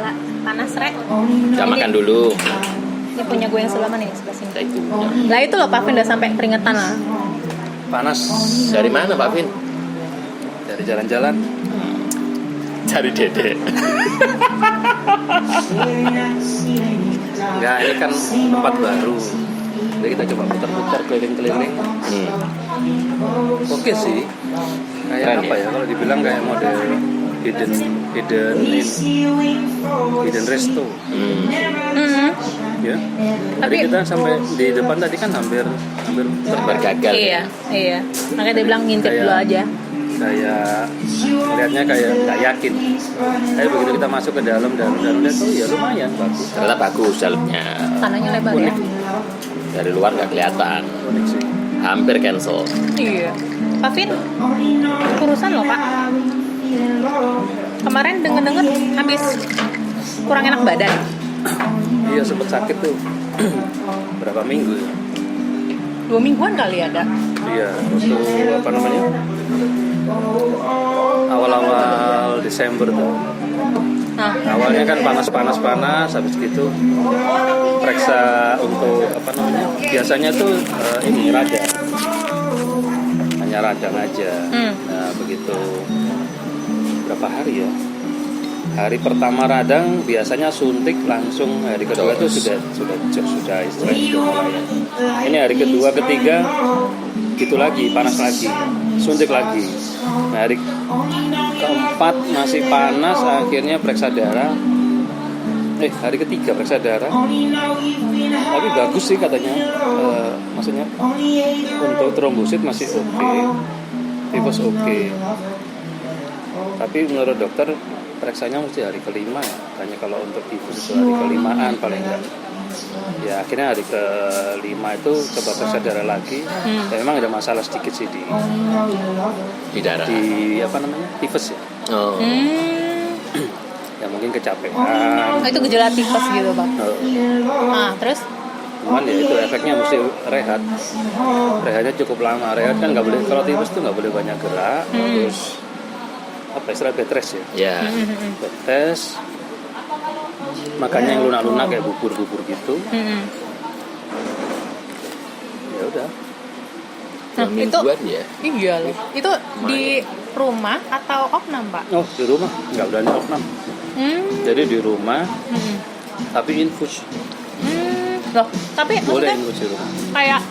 gila, panas rek. Jangan makan dulu. Ini punya gue yang selama nih sebelah sini. Nah, itu. Lah itu loh Pak Vin udah sampai keringetan lah. Panas. Dari mana Pak Vin? Dari jalan-jalan. Cari Dede. Enggak, ini kan tempat baru. Jadi kita coba putar-putar keliling-keliling. Oke sih. Kayak Keren, apa ya? Kalau dibilang kayak model hidden resto. Ya. Tadi kita sampai di depan tadi kan hampir Bergagal. Iya. Makanya dia bilang ngintip dulu aja. Kayak lihatnya kayak nggak yakin. Tapi begitu kita masuk ke dalam dan lihat oh ya lumayan bagus. Ternyata bagus dalamnya. Tanahnya lebar ya. Dari luar nggak kelihatan. Unik sih. Hampir cancel. Iya. Pak Vin, urusan loh Pak. Kemarin denger habis kurang enak badan. Iya sempat sakit tuh. Berapa minggu ya? 2 mingguan kali ada. Iya, waktu apa namanya? Awal-awal Desember tuh. Nah, Awalnya kan panas, habis gitu periksa untuk apa namanya? Biasanya tuh ini radang. Hanya radang aja. Nah, begitu berapa hari ya? Hari pertama radang biasanya suntik langsung, hari kedua itu sudah istilahnya sudah mulai. Ini hari kedua, ketiga gitu lagi, panas lagi, suntik lagi. Nah, hari keempat masih panas, akhirnya periksa darah. Hari ketiga periksa darah. Tapi bagus sih katanya, maksudnya untuk trombosit masih oke, tifus oke. Tapi menurut dokter periksanya mesti hari kelima ya. Katanya kalau untuk tifus itu hari kelimaan paling enggak. Ya akhirnya hari kelima itu coba periksa darah lagi. Ya, memang ada masalah sedikit sih Di darah. di apa namanya tifus ya. Oh. Ya mungkin kecapean. Oh, itu gejala tipes gitu Pak. Nah, terus? Cuman ya itu efeknya mesti rehat. Rehatnya cukup lama. Rehat kan nggak boleh, kalau tifus tuh nggak boleh banyak gerak. Terus apa istilah bed rest ya? Ya. Bed rest. Makannya yang lunak-lunak kayak bubur-bubur gitu. Ya udah. Nah, 2 mingguan ya. Iya loh. Itu di rumah atau opnam Pak? Oh di rumah nggak berani opnam. Jadi di rumah tapi infus. Loh, tapi Boleh maksudnya infus di rumah. kayak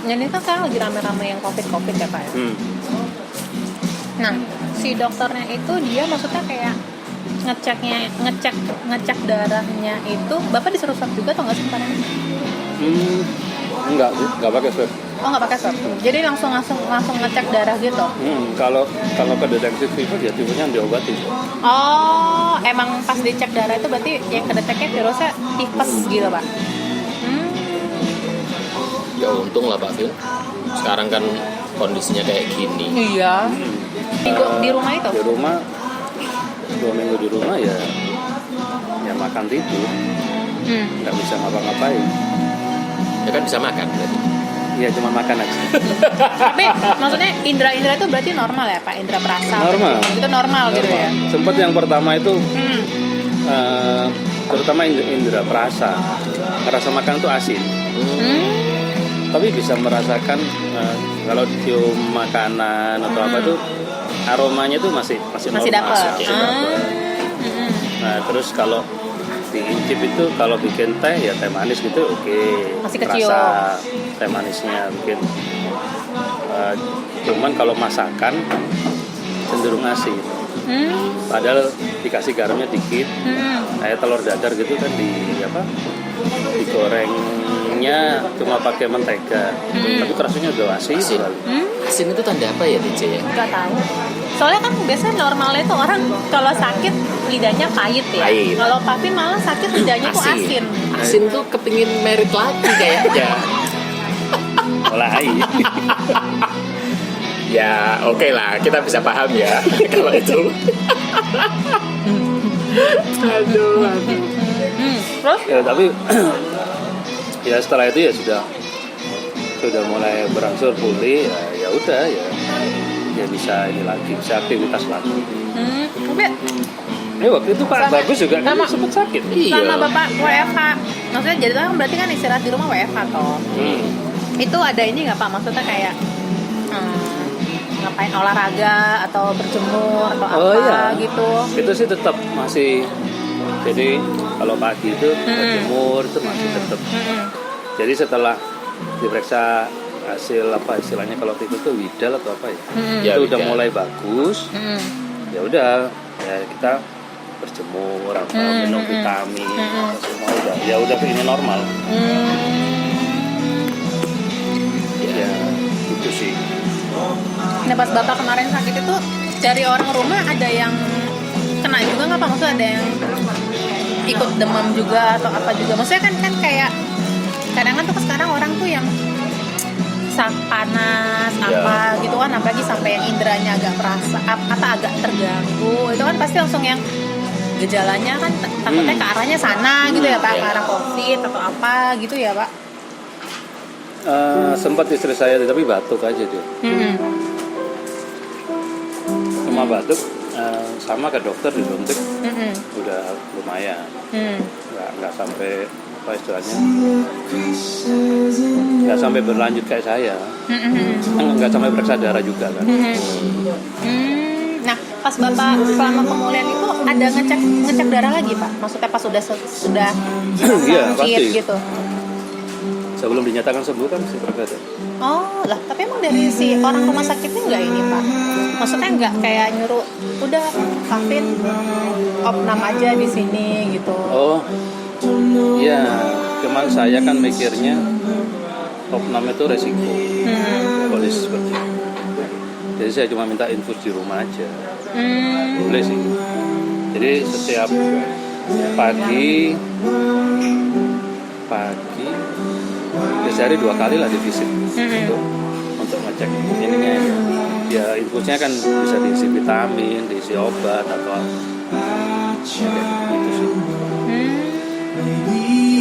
ini kan sekarang lagi rame-rame yang covid ya Pak ya. Nah, si dokternya itu dia maksudnya kayak ngecek darahnya itu Bapak disuruh swab juga atau nggak sih kemarin? Enggak sih, nggak pakai swab. Oh nggak pakai swab. Jadi langsung ngecek darah gitu. Kalau kedeteksi tifus ya tifusnya diobati. Oh, emang pas dicek darah itu berarti yang kedeteknya virusnya tipes gitu Pak? Ya untung lah Pak Phil. Sekarang kan kondisinya kayak gini. Iya. Di rumah itu? Di rumah 2 minggu di rumah ya makan tidur, nggak bisa ngapa-ngapain. Ya kan bisa makan berarti. Iya cuma makan aja. Tapi maksudnya indra itu berarti normal ya Pak? Indra perasa? Normal. Itu normal gitu ya? Sempat yang pertama itu terutama indra perasa ngerasa makan itu asin. Tapi bisa merasakan kalau cium makanan atau apa itu aromanya tuh masih dapat. Nah terus kalau diincip itu kalau bikin teh ya teh manis gitu oke. Masih kecium. Rasa teh manisnya mungkin. Cuman kalau masakan cenderung asin. Padahal dikasih garamnya dikit. Kayak telur dadar gitu kan digorengnya cuma pakai mentega. Tapi rasanya udah asin. Asin itu tanda apa ya TJ ya? Gak tahu. Soalnya kan biasanya normalnya tuh orang kalau sakit lidahnya pahit ya. Pahit. Kalau Papin malah sakit lidahnya tuh asin. Asin tuh kepingin merit lagi kayaknya. Mulai. Ya oke lah, kita bisa paham ya kalau itu. Aduh. Terus? Ya tapi ya setelah itu ya sudah mulai berangsur pulih ya udah ya bisa ini lagi, bisa aktivitas lagi. Tapi Waktu itu Pak Sama- Bagus juga kan sama- sempat sakit. Iya. Sama bapak WFH, maksudnya jadi kan berarti kan istirahat di rumah WFH toh. Itu ada ini nggak Pak? Maksudnya kayak ngapain olahraga atau berjemur atau Oh, apa iya. gitu? Itu sih tetap masih. Jadi kalau pagi itu berjemur itu masih tetap. Jadi setelah diperiksa hasil apa istilahnya kalau itu tuh widal atau apa ya? Ya, Itu udah widal. mulai bagus. Ya udah, ya kita berjemur atau minum vitamin atau semua udah. Ya udah ini normal. Ya itu sih. Nah pas bapak kemarin sakit itu dari orang rumah ada yang kena juga nggak Pak? Maksudnya ada yang ikut demam juga atau apa juga? Maksudnya kan kayak kadang kan tuh sekarang orang tuh yang panas apa gitu kan, apalagi sampai yang inderanya agak perasa apa agak terganggu, itu kan pasti langsung yang gejalanya kan takutnya ke arahnya sana gitu ya Pak, ke arah COVID atau apa gitu ya Pak. Sempat istri saya tapi batuk aja dia. Cuma batuk, sama ke dokter disuntik udah lumayan. Nggak sampai apa istilahnya, nggak sampai berlanjut kayak saya. Nggak sampai periksa darah juga kan. Nah pas bapak selama pemulihan itu ada ngecek darah lagi Pak? Maksudnya pas sudah Iya, sakit pasti. gitu? Sebelum dinyatakan sembuh kan sih periksa. Oh lah, tapi emang dari si orang rumah sakitnya nggak ini Pak? Maksudnya nggak kayak nyuruh, udah Kavin opnam aja di sini gitu? Oh, iya. Cuman saya kan mikirnya opnam itu resiko kondisi seperti itu. Jadi saya cuma minta infus di rumah aja. Boleh sih. Jadi setiap pagi ya sehari 2 kali lah divisit untuk ngecek ininya ya infusnya kan bisa diisi vitamin, diisi obat atau gitu sih.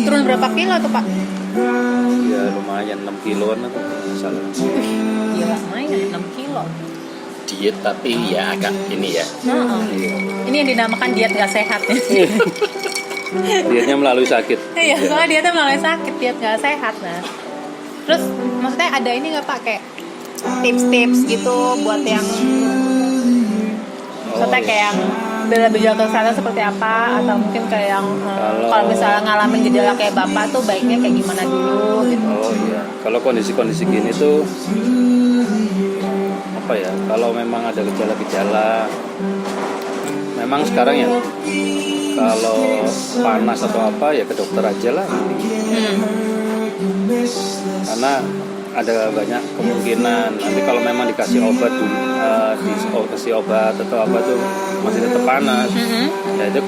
Turun berapa kilo tuh Pak? Ya lumayan 6 kiloan atau nggak salah. Gila, lumayan 6 kilo. Diet tapi ya agak ini ya. Ini yang dinamakan diet gak sehat ya. Dietnya melalui sakit. Iya, soalnya dietnya melalui sakit, diet gak sehat. Nah, terus maksudnya ada ini nggak Pak kayak tips-tips gitu buat yang maksudnya kayak yang gejala kesehatan seperti apa, atau mungkin kayak yang kalau misalnya ngalamin gejala kayak bapak tuh baiknya kayak gimana dulu gitu? Oh iya, kalau kondisi-kondisi gini tuh apa ya? Kalau memang ada gejala-gejala, memang sekarang ya kalau panas atau apa ya ke dokter aja lah. Karena ada banyak kemungkinan nanti kalau memang dikasih obat dikasih obat atau apa tuh masih tetap panas, ya itu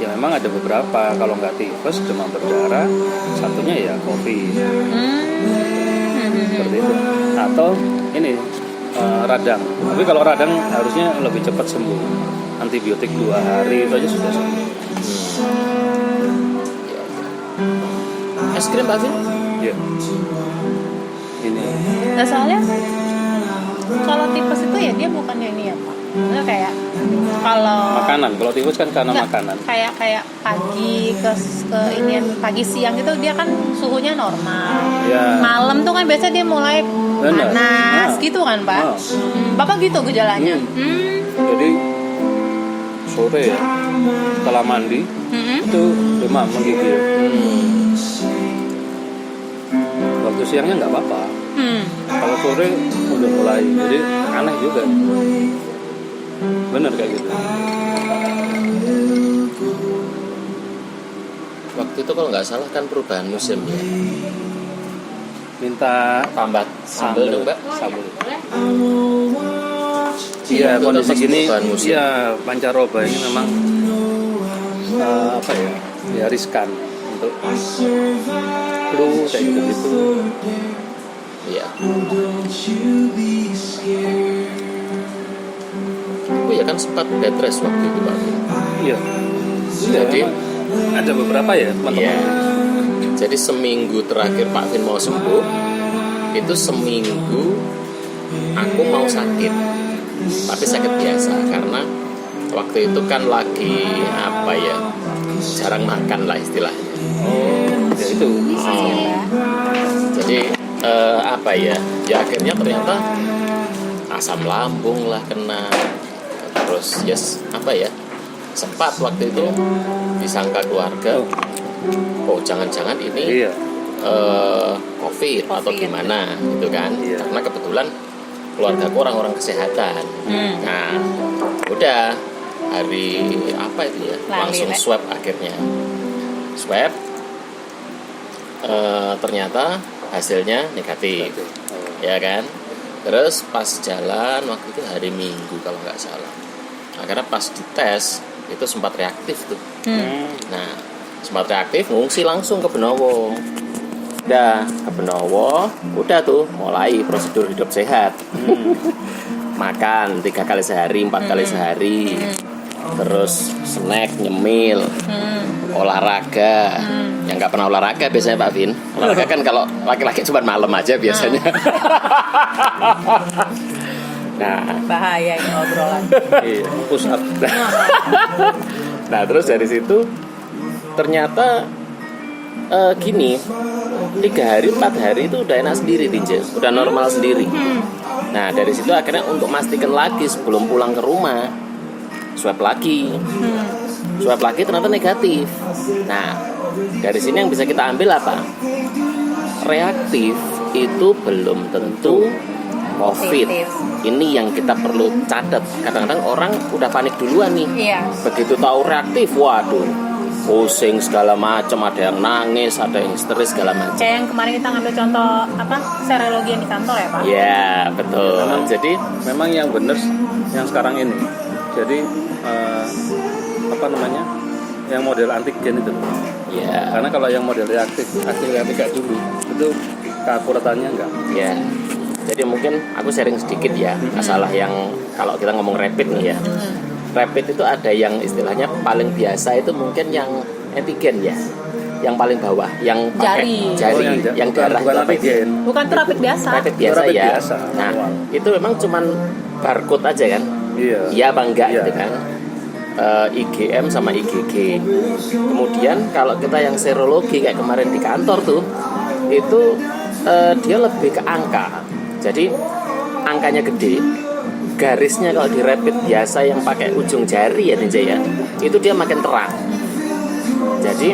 ya memang ada beberapa, kalau nggak tifus demam berdarah, satunya ya COVID seperti itu, atau ini radang. Tapi kalau radang harusnya lebih cepat sembuh, antibiotik 2 hari itu aja sudah sembuh. Es krim Pak Vin? Ya. Ini Nah soalnya kalau tipes itu ya dia bukannya ini ya Pak, maksudnya kayak kalau makanan, kalau tifus kan karena Nggak, makanan. kayak pagi ke inian pagi siang gitu dia kan suhunya normal. Ya. Malam tuh kan biasanya dia mulai Benar. panas gitu kan Pak. Bapak gitu gejalanya. Jadi sore ya setelah mandi itu demam menggigil. Waktu siangnya nggak apa-apa. Kalau sore udah mulai, jadi aneh juga. Bener kayak gitu. Waktu itu kalau nggak salah kan perubahan musim ya. Minta Tambah sambal dong Mbak. Sambal. Iya, Iya, itu kondisi pas gini, perubahan musim. iya pancaroba ini memang apa ya? Ya riskan untuk flu kayak gitu. Iya. Oh ya kan sempat bed rest waktu itu Pak. Iya. Jadi ada beberapa ya teman-teman. Iya. Jadi seminggu terakhir Pak Vin mau sembuh, itu seminggu aku mau sakit, tapi sakit biasa karena waktu itu kan lagi apa ya, jarang makan lah istilahnya. Ya itu. Jadi apa ya, ya akhirnya ternyata asam lambung lah kena. Terus apa ya, sempat waktu itu disangka keluarga, oh jangan-jangan ini Iya. COVID atau gimana gitu kan. Iya. Karena kebetulan keluarga aku orang-orang kesehatan. Nah udah hari apa itu ya, langsung swab akhirnya. Swab ternyata hasilnya negatif, ya kan. Terus pas jalan waktu itu hari Minggu kalau nggak salah, akhirnya pas dites itu sempat reaktif tuh. Nah sempat reaktif, ngungsi langsung ke Benowo. Udah ke Benowo, udah tuh mulai prosedur hidup sehat. Makan 3 kali sehari, 4 kali sehari, terus snack, nyemil, olahraga. Yang nggak pernah olahraga biasanya Pak Vin, olahraga kan kalau laki-laki cuma malam aja biasanya. Nah Bahaya ini obrolan. Iya, push up. nah terus dari situ ternyata gini, 3 hari 4 hari itu udah enak sendiri Tinja, udah normal sendiri. Nah dari situ akhirnya untuk memastikan lagi sebelum pulang ke rumah, swab lagi. Swab lagi ternyata negatif. Nah dari sini yang bisa kita ambil apa? Reaktif itu belum tentu COVID. Ini yang kita perlu catat. Kadang-kadang orang udah panik duluan nih. Iya. Begitu tahu reaktif, waduh, pusing segala macam, ada yang nangis, ada yang histeris segala macam. Kayak yang kemarin kita ngambil contoh apa, serologi yang di kantor ya Pak? Ya betul. Jadi Memang yang benar yang sekarang ini. Jadi apa namanya? Yang model antigen itu. ya, Karena kalau yang model reaktif kayak dulu itu keakuratannya enggak. ya. Jadi mungkin aku sharing sedikit ya masalah yang kalau kita ngomong rapid nih ya. Rapid itu ada yang istilahnya paling biasa itu mungkin yang antigen ya, yang paling bawah, yang pakai jari, Oh, yang darah bukan rapid. antigen. Bukan tuh rapid biasa. Rapid biasa Rapid ya. biasa. Nah, itu memang cuman barcode aja kan? Iya. Iya apa enggak Iya. gitu kan? IgM sama IgG. Kemudian kalau kita yang serologi kayak kemarin di kantor tuh, itu dia lebih ke angka. Jadi angkanya gede. Garisnya kalau di rapid biasa yang pakai ujung jari ya Ninja ya, itu dia makin terang. Jadi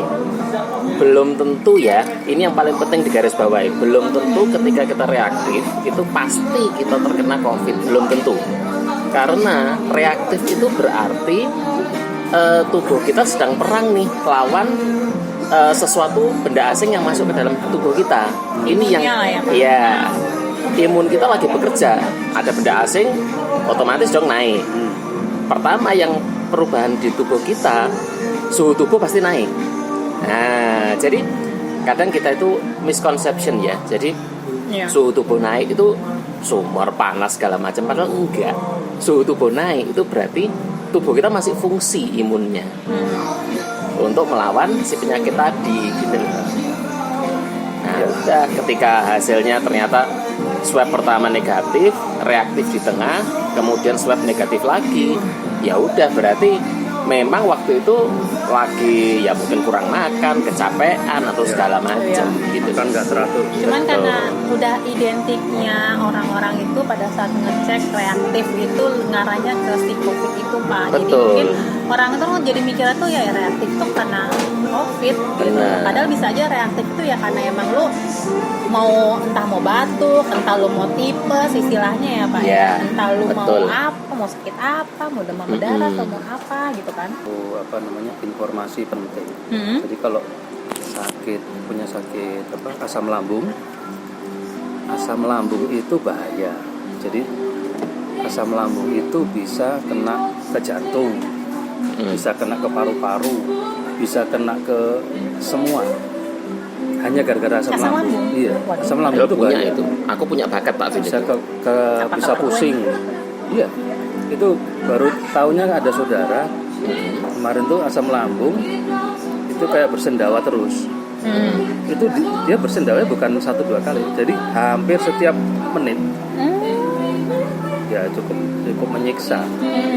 belum tentu ya, ini yang paling penting di garis bawahi, belum tentu ketika kita reaktif itu pasti kita terkena COVID, belum tentu. Karena reaktif itu berarti tubuh kita sedang perang nih lawan sesuatu benda asing yang masuk ke dalam tubuh kita. Ini yang ya, imun kita lagi bekerja, ada benda asing, otomatis dong naik. Pertama yang perubahan di tubuh kita, suhu tubuh pasti naik. Nah, jadi kadang kita itu misconception ya. Jadi suhu tubuh naik itu sumber panas segala macam, padahal enggak. Suhu tubuh naik itu berarti tubuh kita masih fungsi imunnya untuk melawan si penyakit tadi gitu. Nah, udah ketika hasilnya ternyata swab pertama negatif, reaktif di tengah, kemudian swab negatif lagi, ya udah berarti memang waktu itu lagi ya mungkin kurang makan, kecapean atau segala macam gitu Kan nggak teratur. Cuman karena udah identiknya orang-orang itu pada saat ngecek reaktif itu ngarahnya ke si COVID itu Pak. Jadi Betul. mungkin orang itu jadi mikirnya tuh ya reaktif tuh karena COVID gitu. Benar. Padahal bisa aja reaktif itu ya karena emang lu mau entah mau batuk, entah lu mau tipes istilahnya ya Pak Ya, entah lu betul. mau apa, mau sakit apa, mau demam berdarah atau mau apa gitu kan. Apa namanya, informasi penting. Hmm. Jadi kalau punya sakit asam lambung itu bahaya. Jadi asam lambung itu bisa kena ke jantung, bisa kena ke paru-paru, bisa kena ke semua. Hanya gara-gara asam lambung. Iya, asam lambung itu punya bahaya. itu. Aku punya bakat Pak Vin. Bisa bisa pusing. Iya. Itu baru tahunya ada saudara kemarin tuh asam lambung itu kayak bersendawa terus. Itu dia bersendawanya bukan 1-2 kali, jadi hampir setiap menit. ya cukup menyiksa,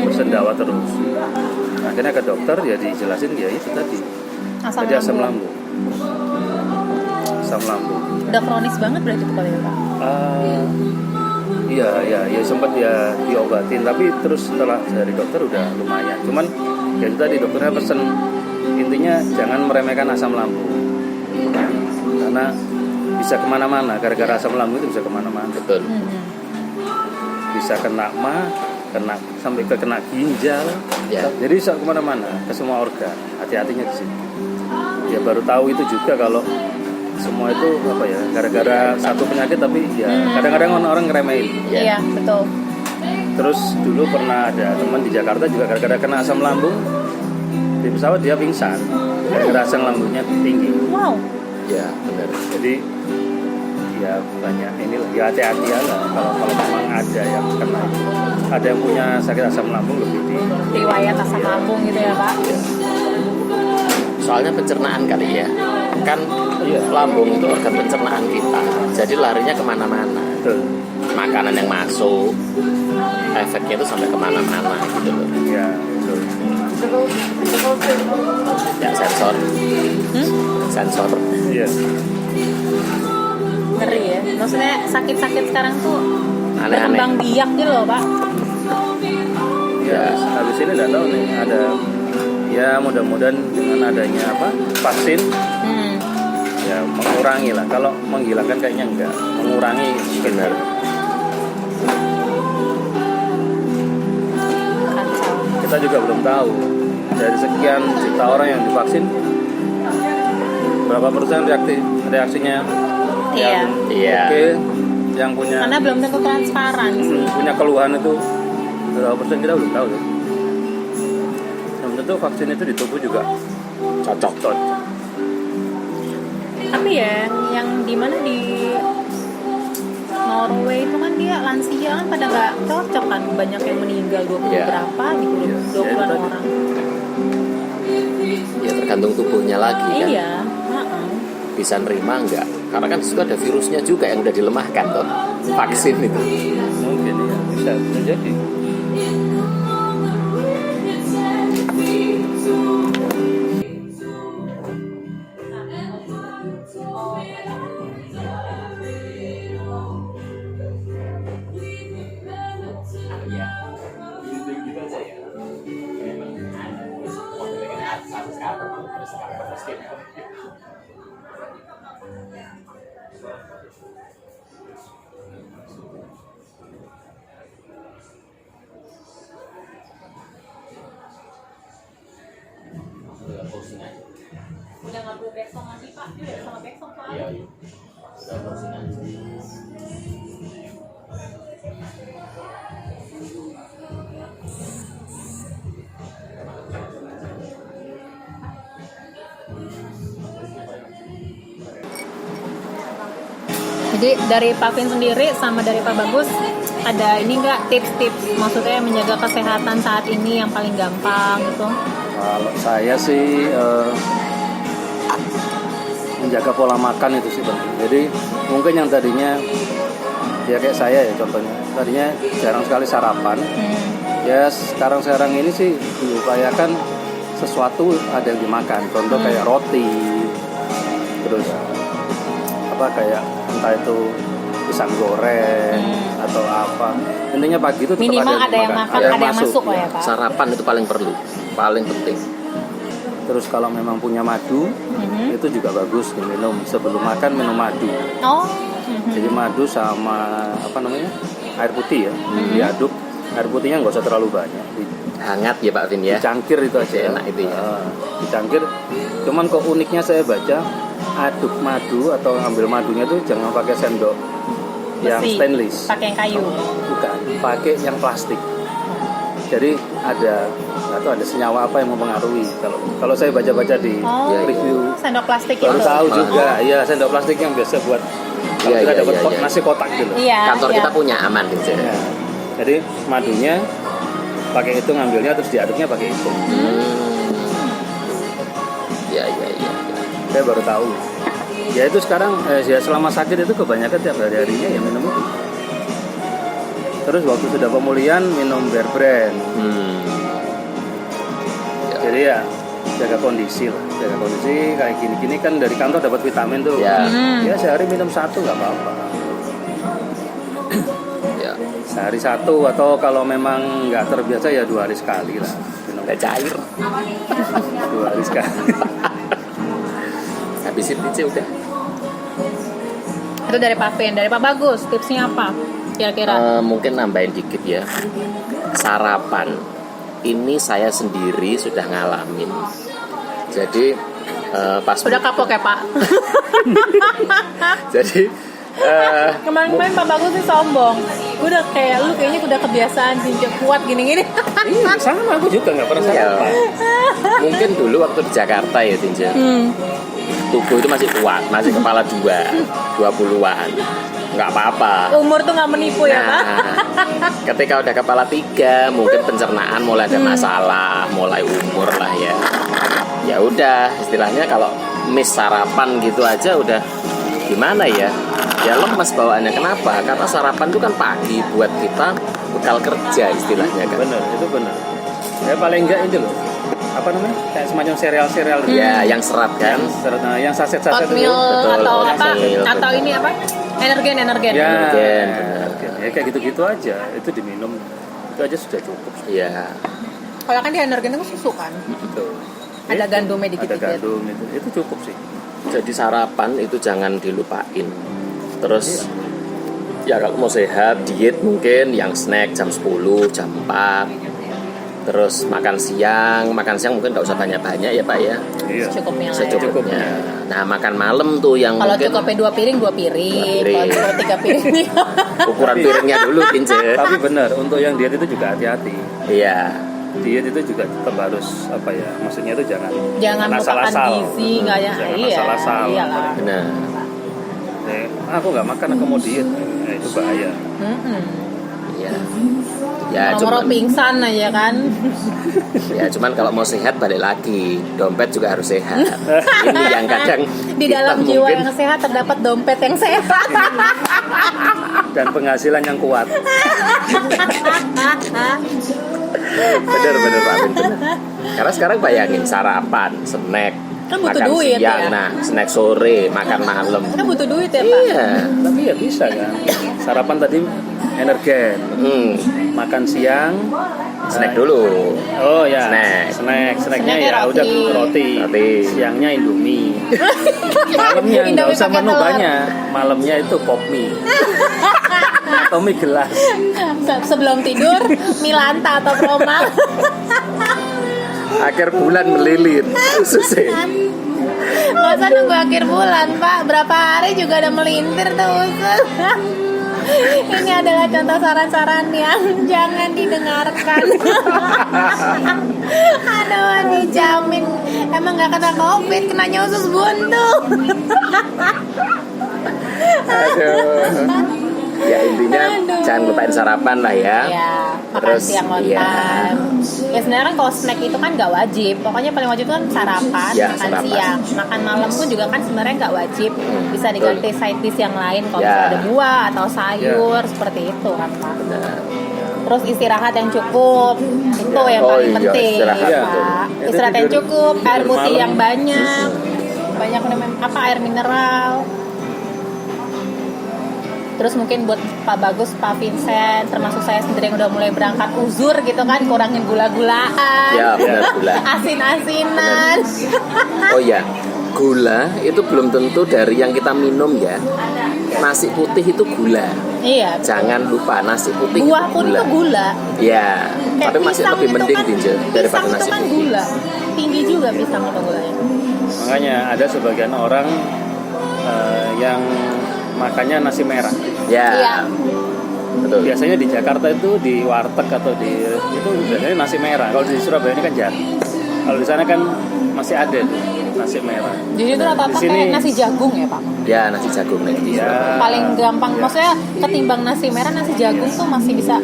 bersendawa terus. Akhirnya ke dokter ya dijelasin ya itu tadi. Jadi asam lambung. Asam lambung. Udah kronis banget berarti itu kali ya Pak? Iya sempat ya diobatin, tapi terus setelah dari dokter udah lumayan. Cuman ya itu tadi dokternya pesen, intinya jangan meremehkan asam lambung karena bisa kemana-mana. Gara-gara asam lambung itu bisa kemana-mana. Betul. Bisa kena sampai ke kena ginjal. Ya. Jadi bisa kemana-mana, ke semua organ. Hati-hatinya di situ. Ya baru tahu itu juga kalau semua itu apa ya, gara-gara satu penyakit, tapi ya kadang-kadang orang ngeremehin. Iya, betul. Terus dulu pernah ada teman di Jakarta juga gara-gara kena asam lambung di pesawat dia pingsan gara-gara asam lambungnya tinggi. Wow. Ya, benar. Jadi ya banyak inilah, ya hati-hati lah kalau memang ada yang kena, ada yang punya sakit asam lambung lebih Riwayat asam lambung gitu ya Pak? Soalnya pencernaan kali ya, kan Iya. lambung itu organ pencernaan kita, jadi larinya kemana-mana. betul. Makanan yang masuk, efeknya itu sampai kemana-mana gitu loh. Ya betul. Ya sensor. Iya. Ngeri ya. Maksudnya sakit-sakit sekarang tuh Aneh-aneh. berkembang biak gitu loh Pak. Ya habis ini nggak tahu nih ada, ya mudah-mudahan dengan adanya vaksin ya mengurangi lah. Kalau menghilangkan kayaknya enggak, mengurangi Benar. Kacau. kita juga belum tahu dari sekian juta orang yang divaksin berapa persen reaksinya Iya. yang Iya. oke, yang punya Karena belum tentu transparan sih. punya keluhan itu berapa persen kita belum tahu ya. Yang tentu vaksin itu di tubuh juga Cocok. Tapi ya yang di mana di Norway itu kan dia lansia kan pada nggak cocok kan, banyak yang meninggal 20 Iya. berapa gitu, Iya. 20-an Ya, itu tadi. orang. Ya tergantung tubuhnya lagi kan. Iya, heeh. Bisa nerima enggak? Karena kan itu ada virusnya juga yang udah dilemahkan toh. Vaksin itu. mungkin ya bisa jadi. Udah nggak perlu backsong lagi Pak, dia udah sama backsong soalnya. Iya. Sudah closing aja. Jadi dari Pak Vin sendiri sama dari Pak Bagus ada ini nggak tips-tips, maksudnya menjaga kesehatan saat ini yang paling gampang gitu? Kalau saya sih menjaga pola makan itu sih penting. Jadi mungkin yang tadinya ya kayak saya ya contohnya, tadinya jarang sekali sarapan. Ya sekarang ini sih diupayakan sesuatu ada yang dimakan. Contoh kayak roti, terus kayak entah itu pisang goreng atau apa. Intinya pagi itu tetap Minimal ada yang dimakan, makan, ada yang masuk lah ya Pak. Sarapan itu paling perlu, paling penting. Terus kalau memang punya madu, itu juga bagus diminum sebelum makan, minum madu. Oh. Jadi madu sama air putih ya, diaduk. Air putihnya nggak usah terlalu banyak. Hangat ya Pak Vin ya. Dicangkir itu aja. Enak itu ya. Dicangkir. Cuman kok uniknya saya baca, aduk madu atau ambil madunya tuh jangan pakai sendok yang Besi. stainless. Pakai yang kayu. Bukan, pakai yang plastik. Jadi ada senyawa apa yang mempengaruhi. Kalau saya baca-baca di review, Sendok plastik baru itu. tahu juga. Iya, sendok plastik yang biasa buat kalau kita dapat nasi kotak gitu. Iya. Kantor kita punya aman gitu. Ya. Jadi madunya pakai itu, ngambilnya terus diaduknya pakai itu. Iya. Saya baru tahu. Ya itu sekarang ya selama sakit itu kebanyakan tiap harinya ya minum itu. Terus waktu sudah pemulihan minum Bear Brand. Jadi ya jaga kondisi lah, jaga kondisi kayak gini-gini kan dari kantor dapat vitamin tuh. Ya. Ya sehari minum 1 nggak apa-apa. Ya. Sehari 1 atau kalau memang nggak terbiasa ya 2 hari sekali lah. Minum Udah cair. 2 hari sekali. Habisin aja udah. Itu dari Pak Vin, dari Pak Bagus, tipsnya apa? Kira-kira? Mungkin nambahin dikit ya. Sarapan ini saya sendiri sudah ngalamin. Jadi pas Udah kapok ya Pak? jadi Kemarin-kemarin Pak Bagus sih sombong. Gue udah kayak lu kayaknya udah kebiasaan tinjau kuat gini-gini. Iya, sama aku juga nggak pernah ya, sarapan. mungkin dulu waktu di Jakarta ya Tinja, tubuh itu masih kuat, masih kepala 20-an, nggak apa-apa. Umur tuh nggak menipu ya Pak? Ketika udah kepala 3, mungkin pencernaan mulai ada masalah, mulai umur lah ya. Ya udah, istilahnya kalau miss sarapan gitu aja udah gimana ya? Ya lemes bawaannya. Kenapa? Karena sarapan itu kan pagi buat kita bekal kerja istilahnya kan. Bener, itu bener. Ya paling enggak itu loh. Apa namanya? Kayak semacam sereal-sereal gitu. Ya, yang serat kan. Nah, yang saset-saset itu. Oatmeal Betul, atau apa? oatmeal, Atau betul. ini apa? Energen. Ya, Energen, ya kayak gitu-gitu aja. Itu diminum. Itu aja sudah cukup. Iya. Kalau kan di energen itu susu kan? Betul. Ada gandumnya dikit-dikit. Ada gandum itu cukup sih. Jadi sarapan itu jangan dilupain. Terus ya kalau mau sehat diet mungkin yang snack jam 10, jam 4. Terus makan siang mungkin nggak usah banyak-banyak ya Pak ya. Iya. Secukupnya lah ya. Secukupnya. Nah makan malam tuh yang Kalau mungkin cukupnya 2 piring. Dua piring. Kalau cuma 3 piring. ukuran piringnya dulu Tinje. Tapi benar, untuk yang diet itu juga hati-hati. Iya. Diet itu juga tetap harus apa ya? Maksudnya itu jangan Jangan melupakan asal-asal. gizi, nggak ya? Jangan Iya. asal-asal. Iyalah. Benar. Aku nggak makan, aku mau diet. Nah, itu bahaya. Iya. Ya Nomor cuman pingsan aja kan. ya cuman kalau mau sehat balik lagi dompet juga harus sehat. Ini yang kadang Di kita dalam jiwa mungkin- yang sehat terdapat dompet yang sehat. Dan penghasilan yang kuat. bener Pak Vin, bener. Karena sekarang bayangin sarapan, snack, Kan butuh makan duit, siang, ya? nah snack sore, makan malam. Kan butuh duit ya Pak. Iya. Tapi ya bisa kan. Sarapan tadi energen. Makan siang Snack dulu. Oh ya. Snack. Snacknya Snacknya ya udah roti. Roti. Siangnya Indomie. Malamnya nggak Indomie usah pakai menu telur. banyak. Malamnya itu pop mie. Atau mie gelas. Sebelum tidur Milanta atau Proma. Akhir bulan melilit. Susah. Nggak usah nunggu akhir bulan Pak. Berapa hari juga ada melintir tuh usus. Ini adalah contoh saran-saran yang jangan didengarkan. Aduh, dijamin emang nggak kena COVID, kenanya usus buntu. Aduh. Ya intinya Aduh. jangan lupain sarapan lah ya. Ya, makan Terus, siang on iya. time. Ya sebenarnya kan kalau snack itu kan nggak wajib. Pokoknya paling wajib itu kan sarapan, Ya, makan sarapan. siang, makan malam pun juga kan sebenarnya nggak wajib. Bisa diganti side dish yang lain kalau Ya. misalnya ada buah atau sayur seperti itu kan Pak. Nah, Terus istirahat yang cukup itu yang Oh paling iya, penting istirahat, ya, betul. Pak. Itu Istirahat yang tidur- cukup, air tidur putih malam. yang banyak minum air mineral. Terus mungkin buat Pak Bagus, Pak Vincent, termasuk saya sendiri yang udah mulai berangkat uzur gitu kan, kurangin gula-gulaan, ya benar gula. asin-asinan. Oh ya, gula itu belum tentu dari yang kita minum ya. Nasi putih itu gula. Iya. Jangan lupa nasi putih Buah itu pun gula. itu gula. Ya, Kayak tapi masih pisang lebih itu mending kan, Tinja daripada pisang nasi itu kan putih. gula. Tinggi juga pisang itu gulanya. Makanya ada sebagian orang yang makannya nasi merah. Ya. Iya. Betul. Biasanya di Jakarta itu di warteg atau itu biasanya nasi merah. Kalau di Surabaya ini kan jarang. Kalau di sana kan masih ada tuh nasi merah. Di situ rata-rata Di sini- kayak nasi jagung ya Pak. Ya, nasi jagung nih di Ya. Surabaya. Paling gampang, maksudnya ketimbang nasi merah, nasi jagung tuh masih bisa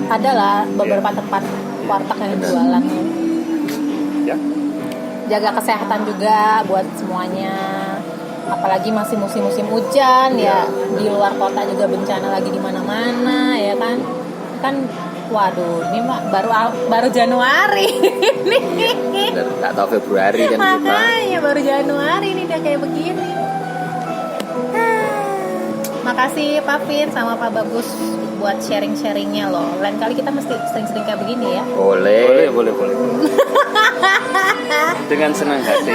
ada lah beberapa tempat warteg yang jualan. Ya. Jaga kesehatan juga buat semuanya. Apalagi masih musim-musim hujan ya, di luar kota juga bencana lagi di mana-mana ya kan. kan waduh ini mah baru Januari ini. Nggak tahu Februari kan kita. Makanya baru Januari ini udah kayak begini. Makasih Pak Vin sama Pak Bagus buat sharing-sharingnya loh. Lain kali kita mesti sering-sering kayak begini ya. Boleh. Dengan senang hati.